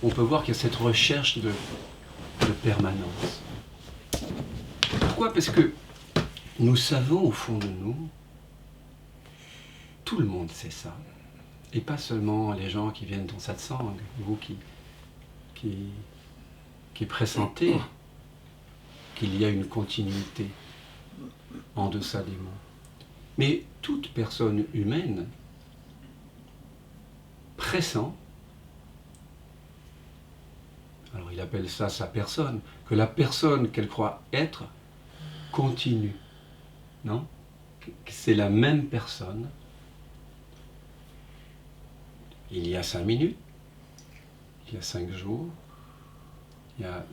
on peut voir qu'il y a cette recherche de permanence. Pourquoi? Parce que nous savons au fond de nous, tout le monde sait ça, et pas seulement les gens qui viennent dans satsang, vous qui pressentez qu'il y a une continuité en deçà des mots. Mais toute personne humaine pressent, alors il appelle ça sa personne, que la personne qu'elle croit être continue, non? C'est la même personne il y a 5 minutes, il y a 5 jours, il y a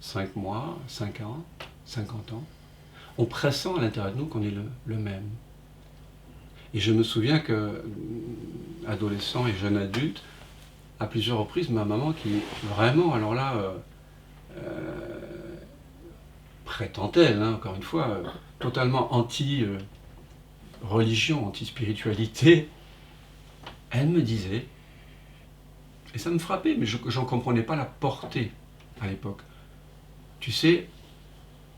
5 mois, 5 ans, 50 ans. On pressent à l'intérieur de nous qu'on est le même. Et je me souviens que, adolescent et jeune adulte, à plusieurs reprises, ma maman qui vraiment, alors là, prétend-elle, hein, encore une fois, totalement anti-religion, anti-spiritualité, elle me disait, et ça me frappait, mais je n'en comprenais pas la portée à l'époque. Tu sais,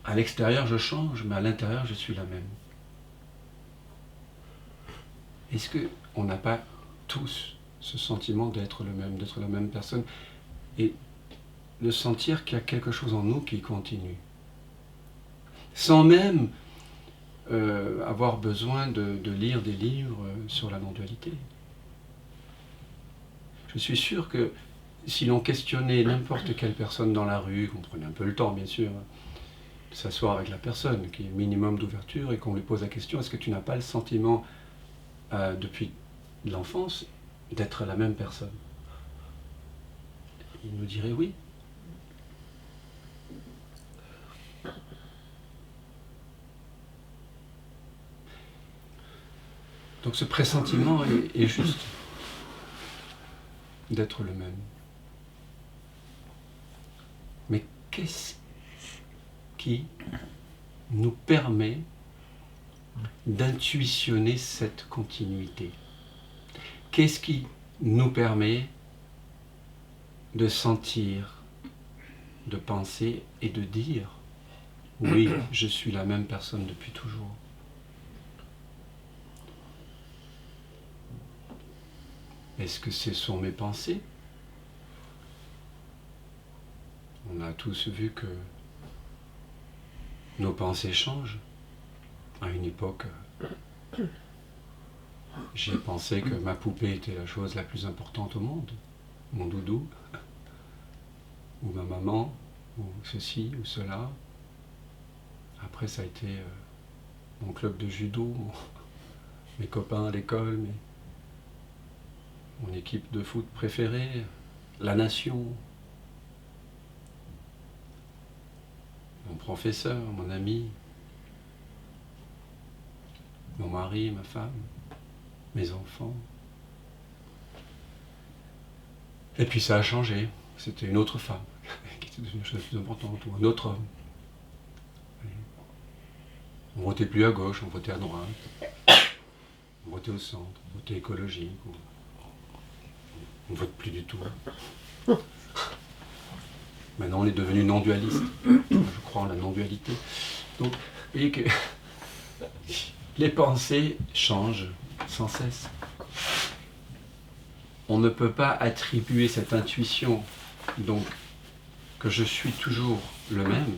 à l'extérieur je change, mais à l'intérieur je suis la même. Est-ce qu'on n'a pas tous ce sentiment d'être le même, d'être la même personne, et de sentir qu'il y a quelque chose en nous qui continue, sans même avoir besoin de lire des livres sur la non-dualité. Je suis sûr que si l'on questionnait n'importe quelle personne dans la rue, qu'on prenait un peu le temps bien sûr, de s'asseoir avec la personne, qui est minimum d'ouverture, et qu'on lui pose la question, est-ce que tu n'as pas le sentiment, depuis l'enfance, d'être la même personne? Il nous dirait oui. Donc ce pressentiment est juste d'être le même. Mais qu'est-ce qui nous permet d'intuitionner cette continuité? Qu'est-ce qui nous permet de sentir, de penser et de dire « Oui, je suis la même personne depuis toujours ». Est-ce que ce sont mes pensées? On a tous vu que nos pensées changent. À une époque, j'ai pensé que ma poupée était la chose la plus importante au monde, mon doudou, ou ma maman, ou ceci, ou cela. Après, ça a été mon club de judo, mes copains à l'école, mon équipe de foot préférée, la nation, mon professeur, mon ami, mon mari, ma femme, mes enfants. Et puis ça a changé. C'était une autre femme qui était devenue une chose plus importante, ou un autre homme. On ne votait plus à gauche, on votait à droite. On votait au centre, on votait écologique. On ne vote plus du tout. Maintenant, on est devenu non-dualiste. Je crois en la non-dualité. Donc, vous voyez que les pensées changent sans cesse. On ne peut pas attribuer cette intuition, donc, que je suis toujours le même,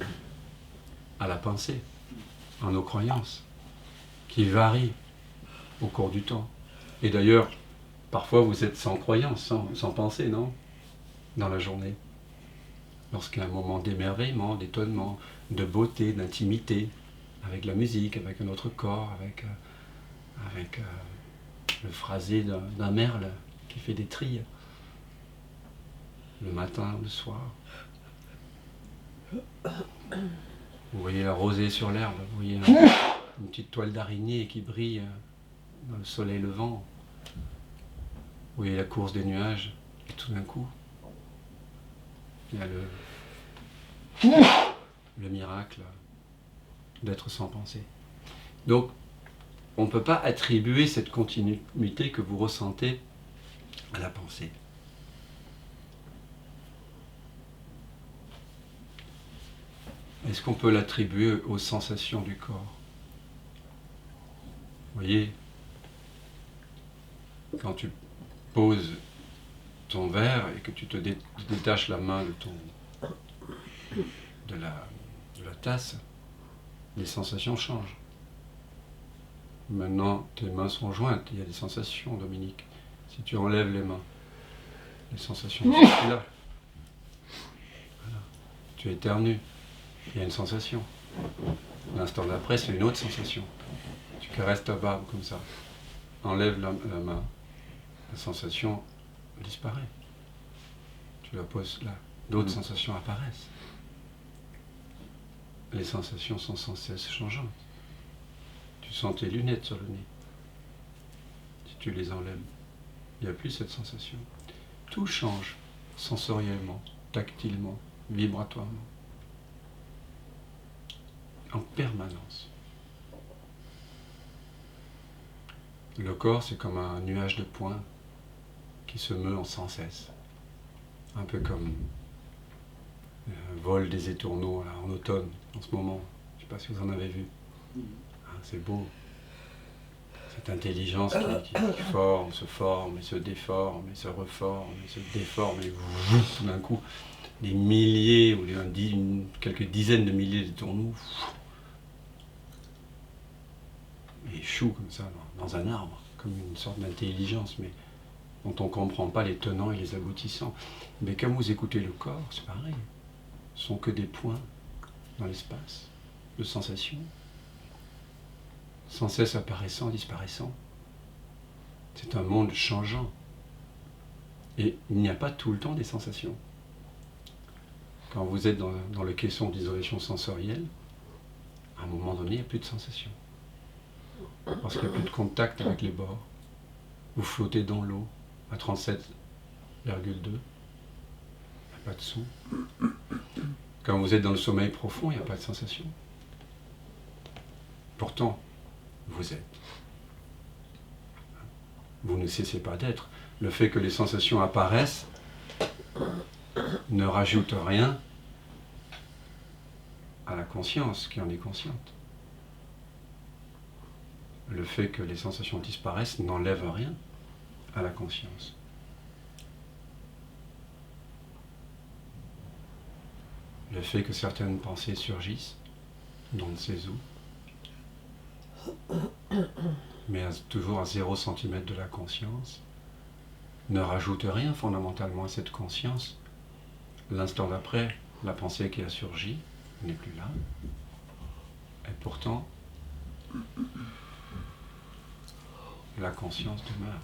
à la pensée, à nos croyances, qui varient au cours du temps. Et d'ailleurs, parfois vous êtes sans croyance, sans pensée, non? Dans la journée. Lorsqu'il y a un moment d'émerveillement, d'étonnement, de beauté, d'intimité, avec la musique, avec notre corps, avec le phrasé d'un merle qui fait des trilles, le matin, le soir. Vous voyez la rosée sur l'herbe, vous voyez une petite toile d'araignée qui brille dans le soleil levant. Vous voyez la course des nuages, et tout d'un coup, il y a le miracle d'être sans pensée. Donc, on ne peut pas attribuer cette continuité que vous ressentez à la pensée. est-ce qu'on peut l'attribuer aux sensations du corps? Vous voyez, quand tu poses ton verre et que tu te détaches la main de la tasse, les sensations changent. Maintenant, tes mains sont jointes, il y a des sensations, Dominique. Si tu enlèves les mains, les sensations ne sont plus là. Voilà. Tu éternues, il y a une sensation. L'instant d'après, c'est une autre sensation. Tu caresses ta barbe comme ça, enlève la main, la sensation disparaît. Tu la poses là, d'autres sensations apparaissent. Les sensations sont sans cesse changeantes. Tu sens tes lunettes sur le nez. Si tu les enlèves, il n'y a plus cette sensation. Tout change sensoriellement, tactilement, vibratoirement, en permanence. Le corps, c'est comme un nuage de points qui se meut sans cesse. Un peu comme un vol des étourneaux là, en automne, en ce moment. Je ne sais pas si vous en avez vu. C'est beau. Cette intelligence qui forme, et se déforme, et se reforme, et se déforme, et tout d'un coup, des milliers ou quelques dizaines de milliers d'étourneaux échouent comme ça dans un arbre, comme une sorte d'intelligence, mais dont on ne comprend pas les tenants et les aboutissants. Mais quand vous écoutez le corps, c'est pareil. Ce ne sont que des points dans l'espace, de sensations, sans cesse apparaissant, disparaissant. C'est un monde changeant. Et il n'y a pas tout le temps des sensations. Quand vous êtes dans le caisson d'isolation sensorielle, à un moment donné, il n'y a plus de sensations. Parce qu'il n'y a plus de contact avec les bords. Vous flottez dans l'eau à 37,2. Il n'y a pas de son. Quand vous êtes dans le sommeil profond, il n'y a pas de sensation. Pourtant, vous êtes. Vous ne cessez pas d'être. Le fait que les sensations apparaissent ne rajoute rien à la conscience qui en est consciente. Le fait que les sensations disparaissent n'enlève rien à la conscience. Le fait que certaines pensées surgissent, dont on ne sait où, mais toujours à 0 cm de la conscience, ne rajoute rien fondamentalement à cette conscience. L'instant d'après, la pensée qui a surgi n'est plus là. Et pourtant, la conscience demeure.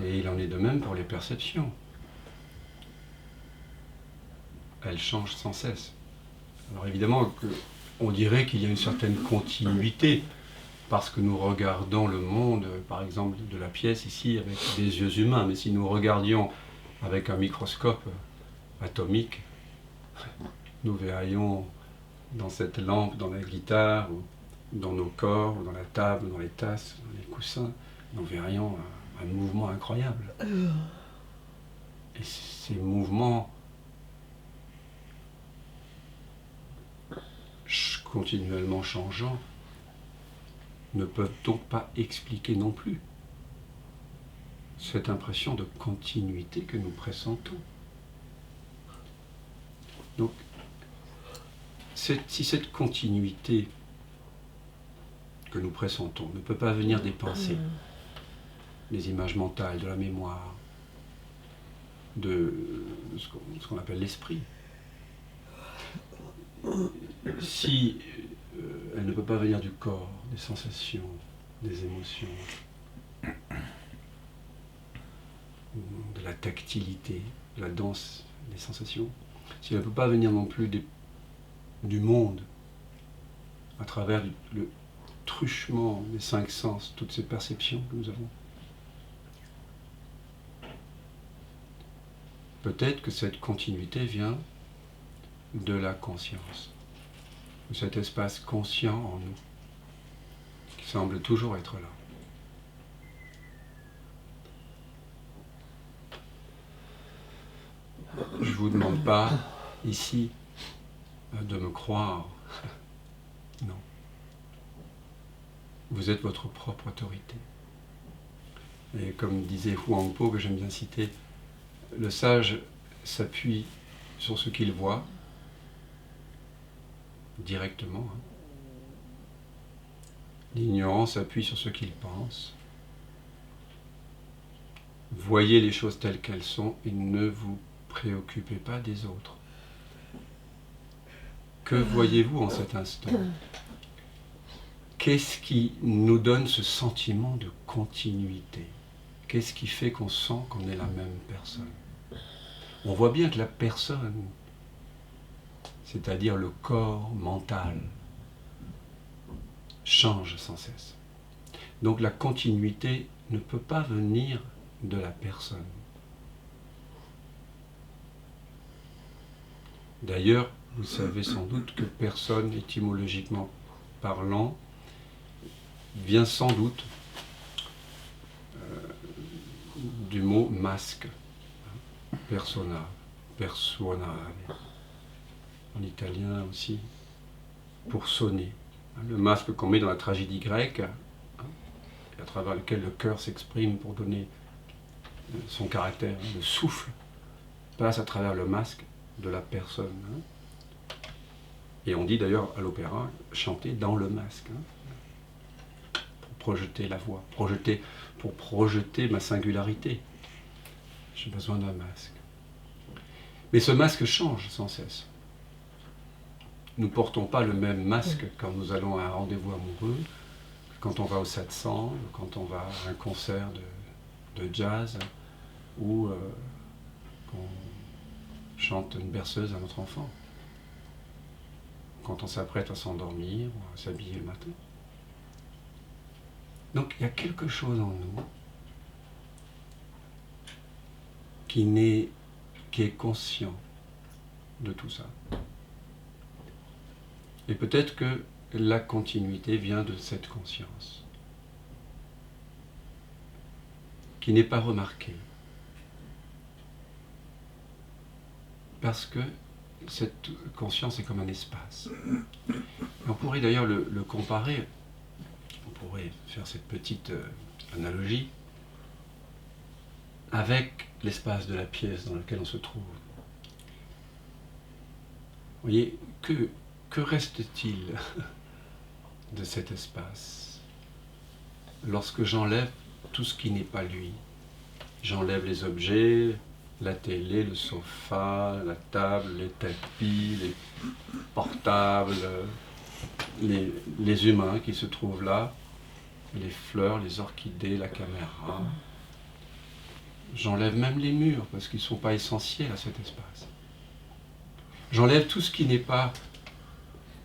Et il en est de même pour les perceptions. Elles changent sans cesse. Alors évidemment, on dirait qu'il y a une certaine continuité, parce que nous regardons le monde, par exemple, de la pièce ici, avec des yeux humains. Mais si nous regardions avec un microscope atomique, nous verrions dans cette lampe, dans la guitare, ou dans nos corps, ou dans la table, dans les tasses, dans les coussins, nous verrions un mouvement incroyable. Et ces mouvements continuellement changeants ne peuvent donc pas expliquer non plus cette impression de continuité que nous pressentons. Donc, si cette continuité que nous pressentons ne peut pas venir des pensées, des images mentales, de la mémoire, de ce qu'on appelle l'esprit, si elle ne peut pas venir du corps, des sensations, des émotions, de la tactilité, de la danse des sensations, si elle ne peut pas venir non plus du monde, à travers le truchement des 5 sens, toutes ces perceptions que nous avons, peut-être que cette continuité vient de la conscience, de cet espace conscient en nous, qui semble toujours être là. Je ne vous demande pas ici de me croire. Non. Vous êtes votre propre autorité. Et comme disait Huang Po, que j'aime bien citer, le sage s'appuie sur ce qu'il voit directement. L'ignorant s'appuie sur ce qu'il pense. Voyez les choses telles qu'elles sont et ne vous préoccupez pas des autres. Que voyez-vous en cet instant? Qu'est-ce qui nous donne ce sentiment de continuité? Qu'est-ce qui fait qu'on sent qu'on est la même personne? On voit bien que la personne, c'est-à-dire le corps mental, change sans cesse. Donc la continuité ne peut pas venir de la personne. D'ailleurs, vous savez sans doute que personne, étymologiquement parlant, vient sans doute du mot masque, persona, personale, en italien aussi, pour sonner. Le masque qu'on met dans la tragédie grecque, à travers lequel le cœur s'exprime pour donner son caractère, le souffle passe à travers le masque de la personne. Et on dit d'ailleurs à l'opéra, chanter dans le masque, pour projeter la voix, pour projeter ma singularité. J'ai besoin d'un masque. Mais ce masque change sans cesse. Nous ne portons pas le même masque quand nous allons à un rendez-vous amoureux, quand on va au satsang, quand on va à un concert de jazz, ou qu'on chante une berceuse à notre enfant, quand on s'apprête à s'endormir ou à s'habiller le matin. Donc il y a quelque chose en nous qui est conscient de tout ça. Et peut-être que la continuité vient de cette conscience, qui n'est pas remarquée. Parce que cette conscience est comme un espace. Et on pourrait d'ailleurs le comparer, on pourrait faire cette petite analogie avec l'espace de la pièce dans lequel on se trouve. Vous voyez, que reste-t-il de cet espace lorsque j'enlève tout ce qui n'est pas lui? J'enlève les objets, la télé, le sofa, la table, les tapis, les portables, les humains qui se trouvent là, les fleurs, les orchidées, la caméra. J'enlève même les murs parce qu'ils ne sont pas essentiels à cet espace. J'enlève tout ce qui n'est pas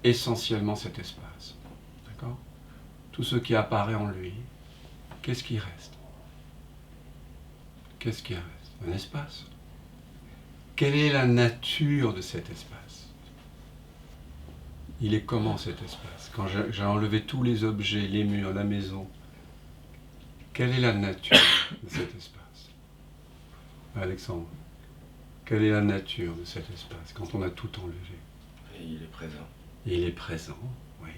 essentiellement cet espace. D'accord? Tout ce qui apparaît en lui. Qu'est-ce qui reste? Qu'est-ce qui reste? Un espace. Quelle est la nature de cet espace? Il est comment cet espace? Quand j'ai enlevé tous les objets, les murs, la maison, quelle est la nature de cet espace? Alexandre, quelle est la nature de cet espace quand on a tout enlevé? Et il est présent. Il est présent, oui.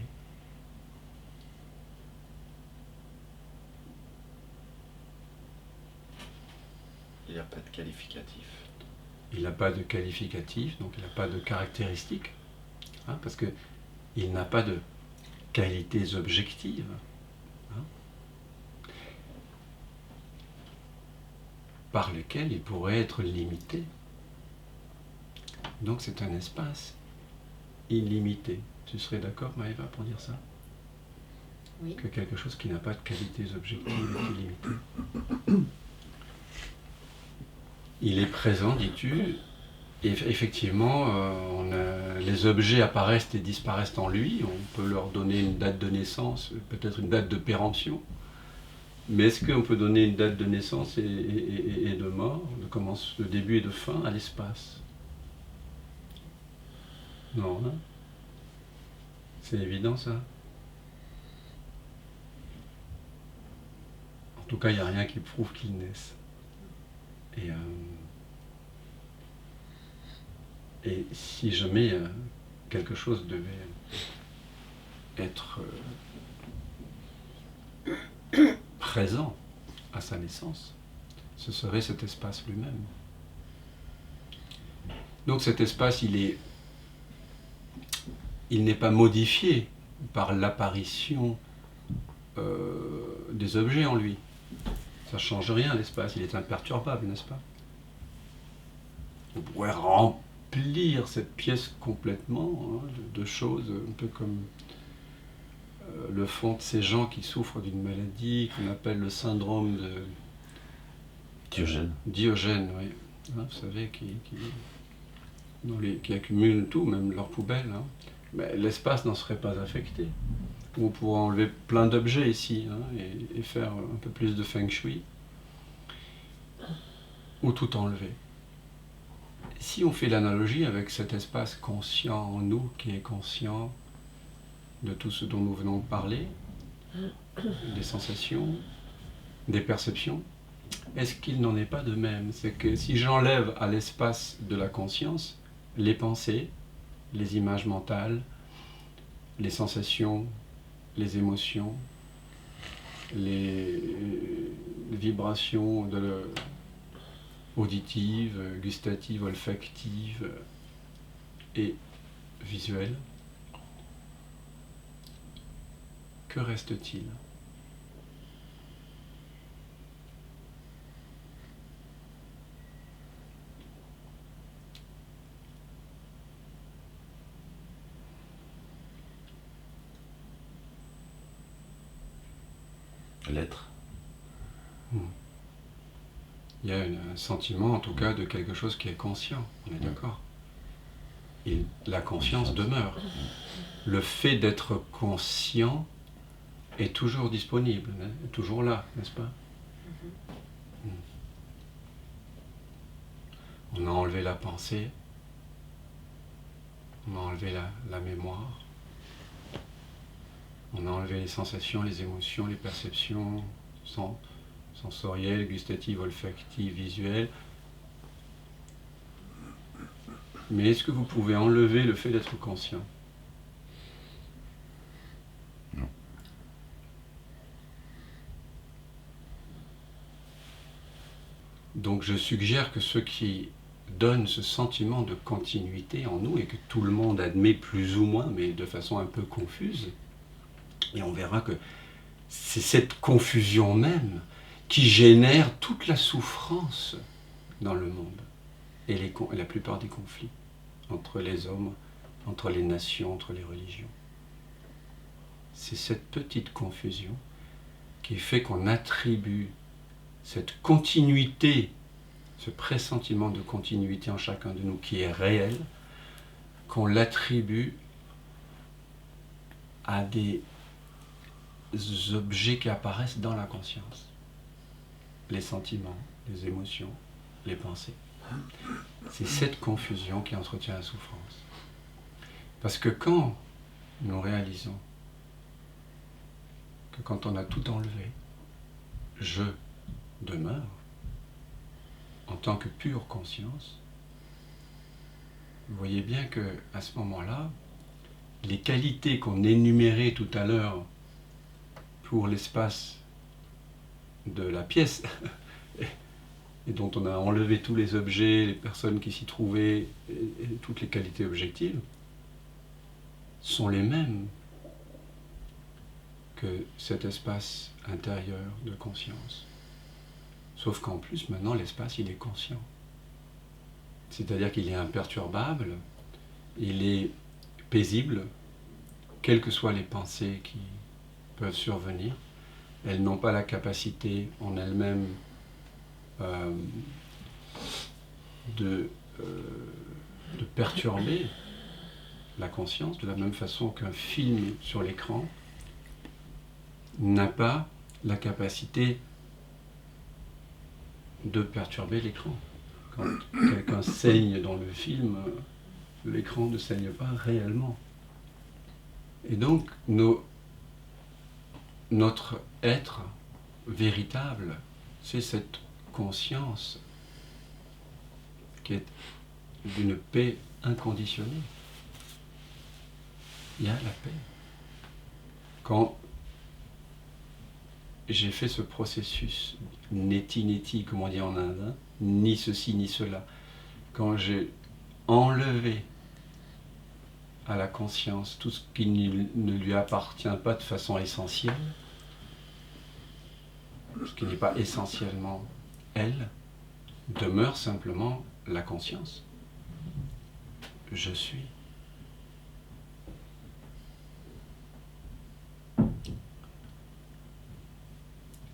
Il n'y a pas de qualificatif. Il n'a pas de qualificatif, donc il n'a pas de caractéristiques, parce qu'il n'a pas de qualités objectives. Par lesquelles il pourrait être limité. Donc c'est un espace illimité. Tu serais d'accord, Maëva, pour dire ça? Oui. Que quelque chose qui n'a pas de qualités objectives est illimité. Il est présent, dis-tu, et effectivement, les objets apparaissent et disparaissent en lui. On peut leur donner une date de naissance, peut-être une date de péremption. Mais est-ce qu'on peut donner une date de naissance et de mort, de début et de fin à l'espace? Non, hein? C'est évident ça. En tout cas, il n'y a rien qui prouve qu'ils naissent. Et Et si jamais quelque chose devait être présent à sa naissance, ce serait cet espace lui-même. Donc cet espace, il n'est pas modifié par l'apparition des objets en lui. Ça ne change rien, l'espace, il est imperturbable, n'est-ce pas? On pourrait remplir cette pièce complètement de choses, un peu comme le font ces gens qui souffrent d'une maladie qu'on appelle le syndrome de Diogène, oui. Hein, vous savez, qui accumulent tout, même leurs poubelles. Hein. Mais l'espace n'en serait pas affecté. On pourrait enlever plein d'objets ici et faire un peu plus de feng shui, ou tout enlever. Si on fait l'analogie avec cet espace conscient en nous, qui est conscient de tout ce dont nous venons de parler, des sensations, des perceptions, est-ce qu'il n'en est pas de même? C'est que si j'enlève à l'espace de la conscience les pensées, les images mentales, les sensations, les émotions, les vibrations auditives, gustatives, olfactives et visuelles, que reste-t-il? L'être. Il y a un sentiment, en tout cas, de quelque chose qui est conscient, on est d'accord. Et la conscience demeure. Le fait d'être conscient est toujours disponible, est toujours là, n'est-ce pas? On a enlevé la pensée, on a enlevé la mémoire, on a enlevé les sensations, les émotions, les perceptions sensorielles, gustatives, olfactives, visuelles. Mais est-ce que vous pouvez enlever le fait d'être conscient? Non. Donc je suggère que ce qui donne ce sentiment de continuité en nous, et que tout le monde admet plus ou moins, mais de façon un peu confuse, et on verra que c'est cette confusion même qui génère toute la souffrance dans le monde, et la plupart des conflits entre les hommes, entre les nations, entre les religions. C'est cette petite confusion qui fait qu'on attribue cette continuité, ce pressentiment de continuité en chacun de nous qui est réel, qu'on l'attribue à des objets qui apparaissent dans la conscience. Les sentiments, les émotions, les pensées. C'est cette confusion qui entretient la souffrance. Parce que quand nous réalisons que quand on a tout enlevé, je demeure en tant que pure conscience, vous voyez bien qu'à ce moment-là, les qualités qu'on énumérait tout à l'heure pour l'espace de la pièce, et dont on a enlevé tous les objets, les personnes qui s'y trouvaient, et toutes les qualités objectives, sont les mêmes que cet espace intérieur de conscience. Sauf qu'en plus, maintenant, l'espace, il est conscient. C'est-à-dire qu'il est imperturbable, il est paisible, quelles que soient les pensées qui peuvent survenir. Elles n'ont pas la capacité en elles-mêmes de perturber la conscience, de la même façon qu'un film sur l'écran n'a pas la capacité de perturber l'écran. Quand quelqu'un saigne dans le film, l'écran ne saigne pas réellement. Et donc, notre être véritable, c'est cette conscience qui est d'une paix inconditionnée. Il y a la paix. Quand j'ai fait ce processus neti, comme on dit en Inde, hein, ni ceci ni cela, quand j'ai enlevé à la conscience tout ce qui ne lui appartient pas de façon essentielle, ce qui n'est pas essentiellement elle, demeure simplement la conscience. Je suis.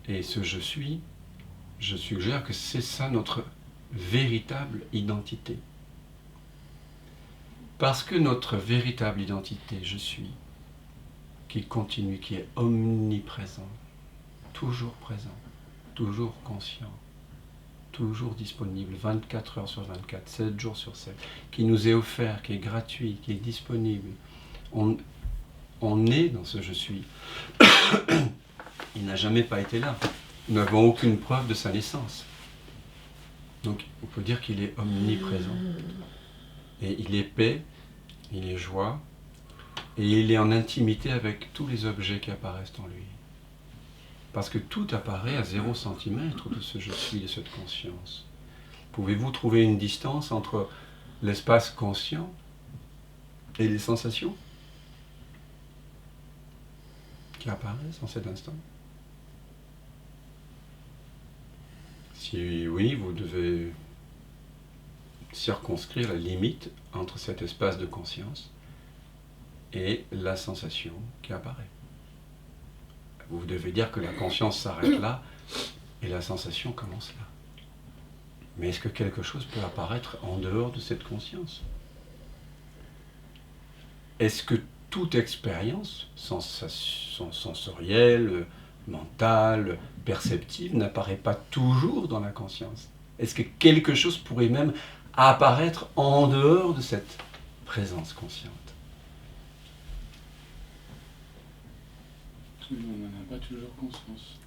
Et ce je suis, je suggère que c'est ça notre véritable identité. Parce que notre véritable identité, je suis, qui continue, qui est omniprésent, toujours présent, toujours conscient, toujours disponible, 24 heures sur 24, 7 jours sur 7, qui nous est offert, qui est gratuit, qui est disponible. On est dans ce je suis. Il n'a jamais pas été là. Nous n'avons aucune preuve de sa naissance. Donc on peut dire qu'il est omniprésent. Et il est paix, il est joie, et il est en intimité avec tous les objets qui apparaissent en lui. Parce que tout apparaît à 0 centimètre de ce je suis et cette conscience. Pouvez-vous trouver une distance entre l'espace conscient et les sensations qui apparaissent en cet instant? Si oui, vous devez circonscrire la limite entre cet espace de conscience et la sensation qui apparaît. Vous devez dire que la conscience s'arrête là et la sensation commence là. Mais est-ce que quelque chose peut apparaître en dehors de cette conscience? Est-ce que toute expérience sensorielle, mentale, perceptive n'apparaît pas toujours dans la conscience? Est-ce que quelque chose pourrait même apparaître en dehors de cette présence consciente? On n'en a pas toujours conscience.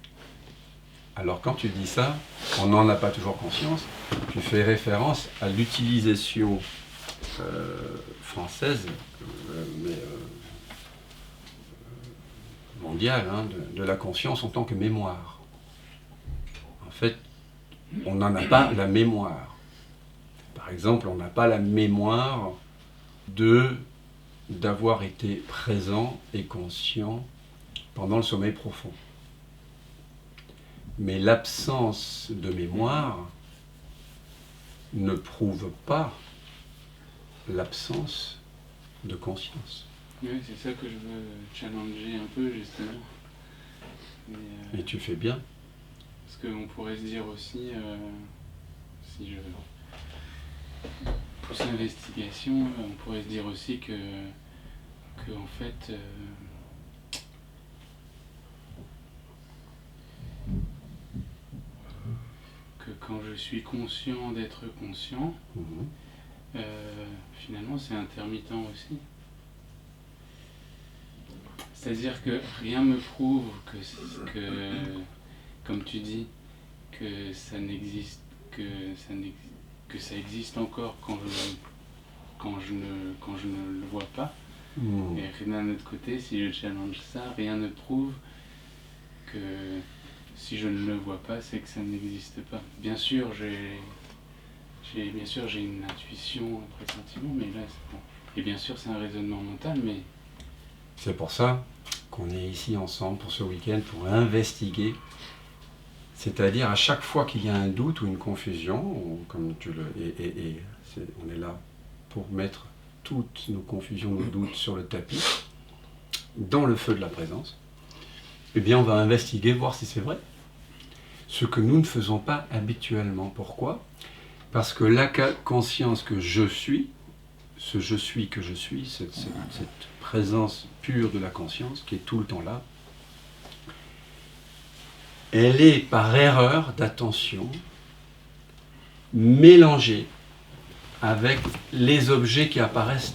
Alors quand tu dis ça, on n'en a pas toujours conscience, tu fais référence à l'utilisation française, mondiale, hein, de la conscience en tant que mémoire. En fait, on n'en a pas la mémoire. Par exemple, on n'a pas la mémoire d'avoir été présent et conscient pendant le sommeil profond. Mais l'absence de mémoire ne prouve pas l'absence de conscience. Oui, c'est ça que je veux challenger un peu, justement. Et tu fais bien. Parce qu'on pourrait se dire aussi, si je pousse l'investigation, on pourrait se dire aussi que en fait, que quand je suis conscient d'être conscient, finalement c'est intermittent aussi. C'est-à-dire que rien me prouve que comme tu dis, que ça n'existe, que ça existe encore quand je ne le vois pas. Et d'un autre côté, si je challenge ça, rien ne prouve que si je ne le vois pas, c'est que ça n'existe pas. Bien sûr, j'ai une intuition, un pressentiment, mais là, c'est bon. Et bien sûr, c'est un raisonnement mental, mais... C'est pour ça qu'on est ici ensemble pour ce week-end, pour investiguer. C'est-à-dire, à chaque fois qu'il y a un doute ou une confusion, comme on est là pour mettre toutes nos confusions, nos doutes sur le tapis, dans le feu de la présence, eh bien on va investiguer, voir si c'est vrai. Ce que nous ne faisons pas habituellement. Pourquoi? Parce que la conscience que je suis, ce je suis que je suis, cette présence pure de la conscience qui est tout le temps là, elle est par erreur d'attention mélangée avec les objets qui apparaissent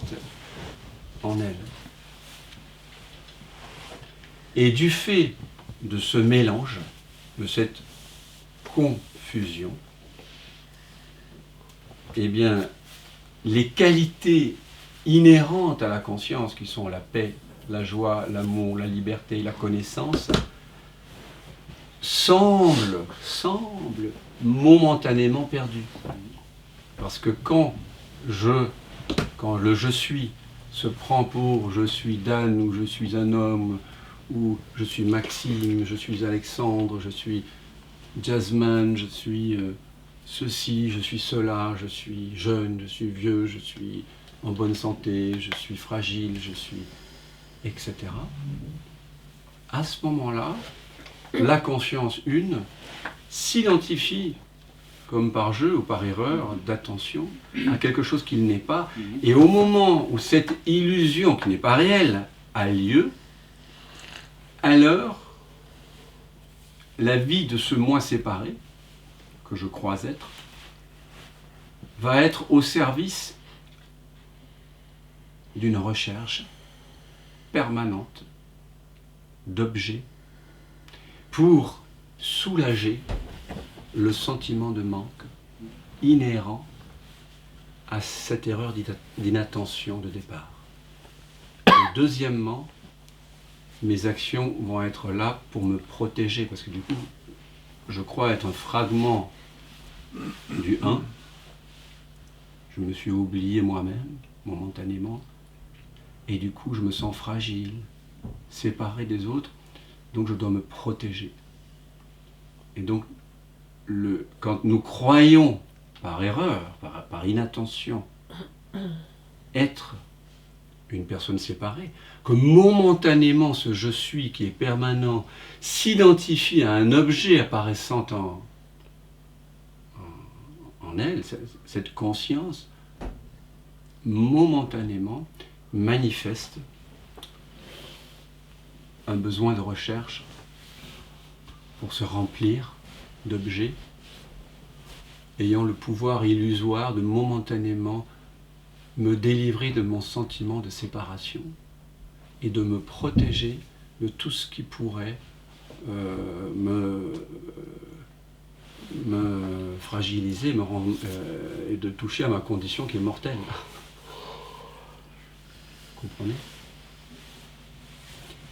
en elle. Et du fait de ce mélange, de cette confusion, eh bien, les qualités inhérentes à la conscience, qui sont la paix, la joie, l'amour, la liberté, la connaissance, semblent momentanément perdues. Parce que quand le je suis se prend pour je suis Dan, ou je suis un homme, ou je suis Maxime, je suis Alexandre, je suis Jasmine, je suis ceci, je suis cela, je suis jeune, je suis vieux, je suis en bonne santé, je suis fragile, je suis... etc. À ce moment-là, la conscience une s'identifie comme par jeu ou par erreur d'attention à quelque chose qu'il n'est pas. Et au moment où cette illusion, qui n'est pas réelle, a lieu, alors la vie de ce moi séparé, que je crois être, va être au service d'une recherche permanente d'objets pour soulager le sentiment de manque inhérent à cette erreur d'inattention de départ. Et deuxièmement, mes actions vont être là pour me protéger, parce que du coup, je crois être un fragment du un. Je me suis oublié moi-même, momentanément, et du coup, je me sens fragile, séparé des autres, donc je dois me protéger. Et donc, quand nous croyons, par erreur, par inattention, être une personne séparée, que momentanément ce je suis qui est permanent s'identifie à un objet apparaissant en elle, cette conscience, momentanément manifeste un besoin de recherche pour se remplir d'objets ayant le pouvoir illusoire de momentanément me délivrer de mon sentiment de séparation et de me protéger de tout ce qui pourrait me fragiliser et de toucher à ma condition qui est mortelle. Vous comprenez ?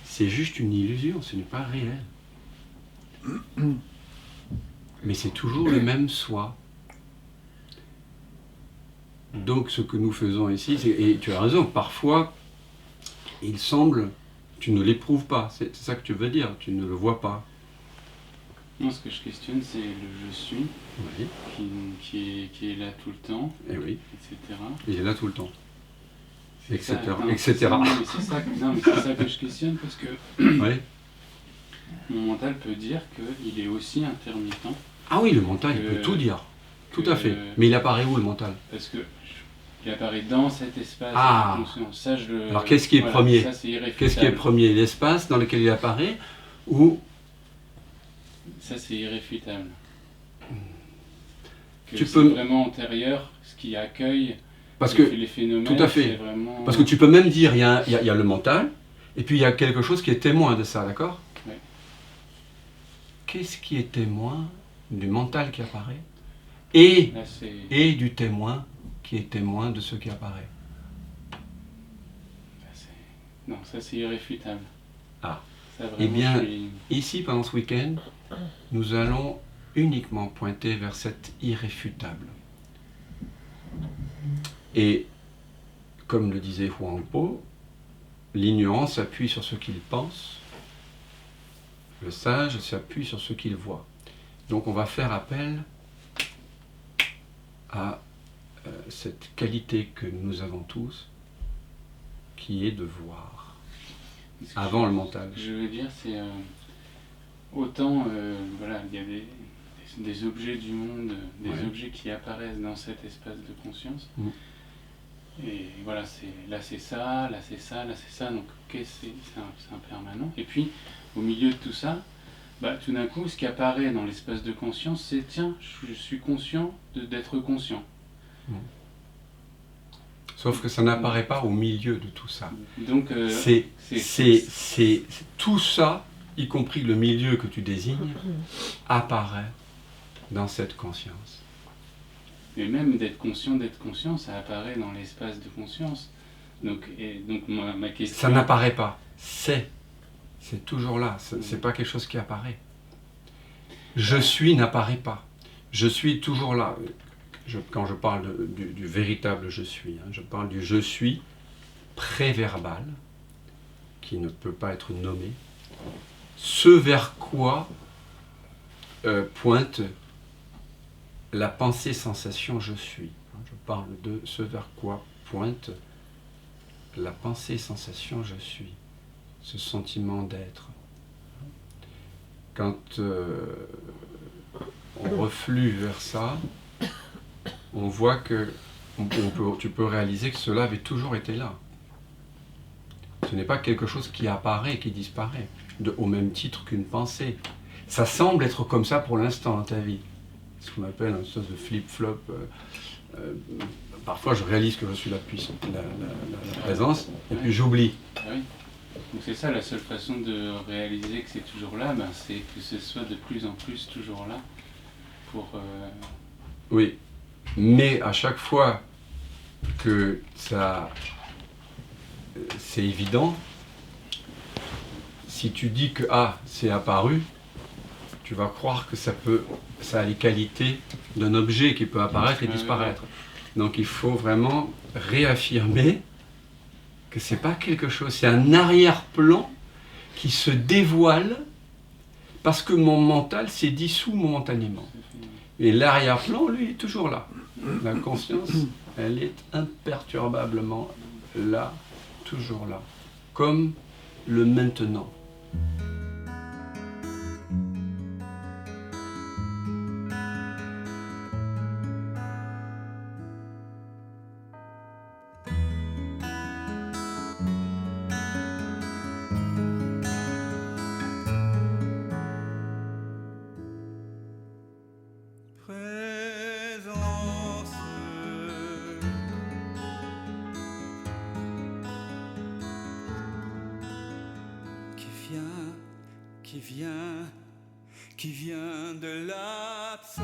C'est juste une illusion, ce n'est pas réel. Mais c'est toujours le même soi. Donc ce que nous faisons ici, et tu as raison, parfois, il semble, tu ne l'éprouves pas, c'est ça que tu veux dire, tu ne le vois pas. Non, ce que je questionne, c'est le je suis, Oui. qui est là tout le temps, Et oui. etc. Il est là tout le temps. Etc. Non, etc. Non, mais c'est ça que je questionne, parce que Oui. mon mental peut dire qu'il est aussi intermittent. Ah oui, le mental, il peut tout dire. Tout à fait. Mais il apparaît où, le mental ? Parce que il apparaît dans cet espace Ah. de conscience. Ça, Alors qu'est-ce qui est premier ? Ça, c'est irréfutable. Qu'est-ce qui est premier ? L'espace dans lequel il apparaît ou... Ça, c'est irréfutable. Que Tu c'est peux... vraiment antérieur, ce qui accueille Parce que... les phénomènes. Tout à fait. Vraiment... Parce que tu peux même dire, il y a le mental, et puis il y a quelque chose qui est témoin de ça, d'accord ? Oui. Qu'est-ce qui est témoin du mental qui apparaît et du témoin qui est témoin de ce qui apparaît ? Non, ça c'est irréfutable. Ah. Ça, vraiment, Eh bien, ici, pendant ce week-end, nous allons uniquement pointer vers cet irréfutable. Et, comme le disait Huang Po, l'ignorance s'appuie sur ce qu'il pense, le sage s'appuie sur ce qu'il voit. Donc on va faire appel à cette qualité que nous avons tous, qui est de voir, avant le mental. Ce que je veux dire, c'est autant, voilà, il y a des objets du monde, des objets qui apparaissent dans cet espace de conscience. Et voilà, là c'est ça, là c'est ça, là c'est ça, donc c'est un permanent. Et puis, au milieu de tout ça, tout d'un coup, ce qui apparaît dans l'espace de conscience, c'est tiens, je suis conscient d'être conscient. Sauf que ça n'apparaît pas au milieu de tout ça. Donc, c'est tout ça, y compris le milieu que tu désignes, apparaît dans cette conscience. Mais même d'être conscient, ça apparaît dans l'espace de conscience. Donc ma question... Ça n'apparaît pas, c'est toujours là, c'est pas quelque chose qui apparaît. Je suis n'apparaît pas, je suis toujours là. Quand je parle du véritable je suis, je parle du je suis préverbal, qui ne peut pas être nommé, ce vers quoi pointe la pensée-sensation je suis. Je parle de ce vers quoi pointe la pensée-sensation je suis, ce sentiment d'être. Quand on reflue vers ça, on voit que tu peux réaliser que cela avait toujours été là. Ce n'est pas quelque chose qui apparaît, qui disparaît, au même titre qu'une pensée. Ça semble être comme ça pour l'instant dans ta vie. Ce qu'on appelle une sorte de flip-flop. Parfois je réalise que je suis la présence, et puis j'oublie. Ah oui. Donc c'est ça, la seule façon de réaliser que c'est toujours là, c'est que ce soit de plus en plus toujours là. Oui, mais à chaque fois que ça, c'est évident, si tu dis que c'est apparu, tu vas croire que ça a les qualités d'un objet qui peut apparaître et disparaître. Donc il faut vraiment réaffirmer que c'est pas quelque chose, c'est un arrière-plan qui se dévoile parce que mon mental s'est dissous momentanément. Et l'arrière-plan, lui, est toujours là. La conscience, elle est imperturbablement là, toujours là, comme le maintenant. Qui vient de l'absence,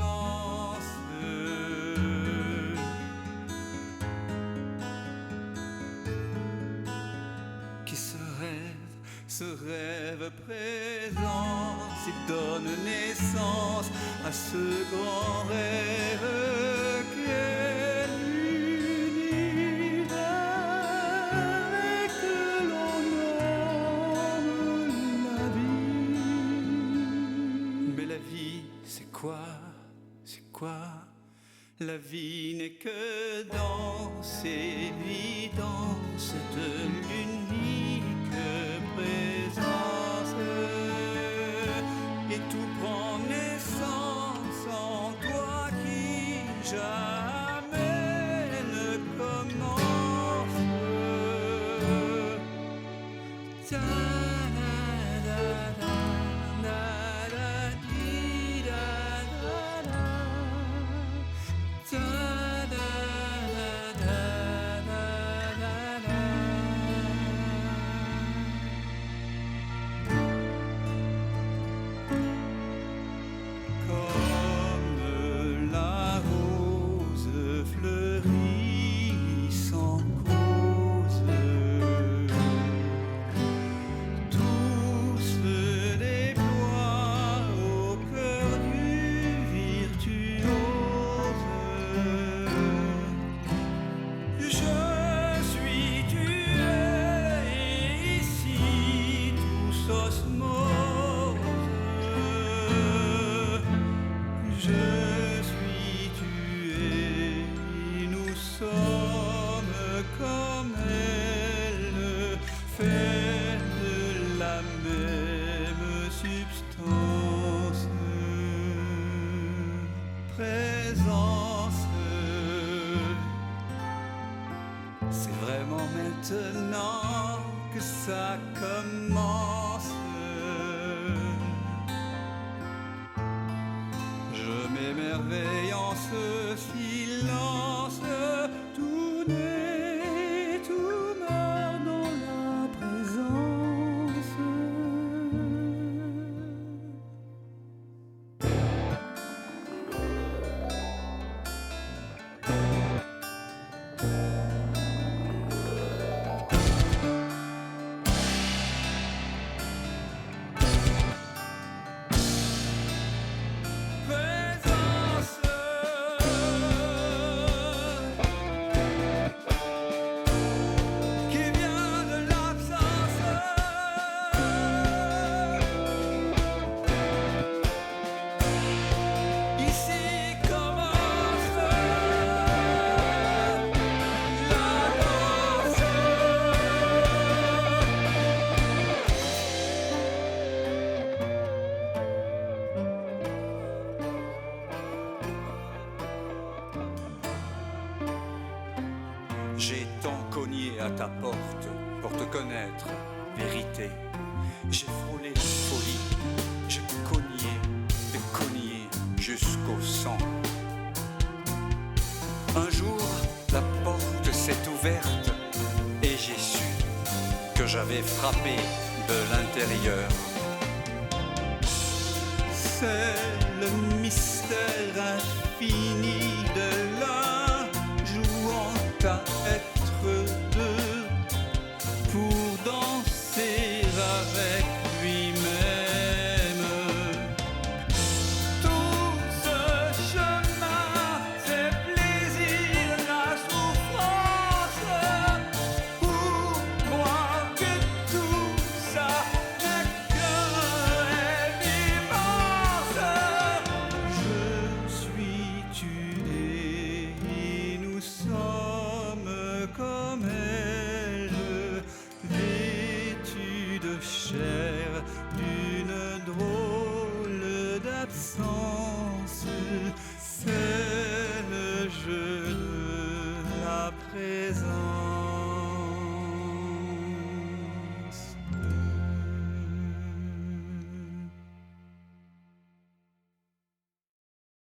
qui se rêve présent, et donne naissance à ce grand rêve qu'est l'univers et que l'on nomme la vie. Mais la vie, c'est quoi? C'est quoi? La vie n'est que danse et évidence de l'unique présence. Et tout prend naissance en toi qui jamais ne commence. Comme la rose fleurit sans cause, tout se déploie au cœur du virtuose. Je suis, tu es, et ici tous osmose. Je suis, tu es, nous sommes comme elle, faits de la même substance. Présence, c'est vraiment maintenant que ça commence. Je m'émerveille en ce silence, tout naît, tout meurt dans la présence. à ta porte pour te connaître, vérité. J'ai frôlé folie, j'ai cogné jusqu'au sang. Un jour, la porte s'est ouverte et j'ai su que j'avais frappé de l'intérieur. C'est le mystère infini de la joie à être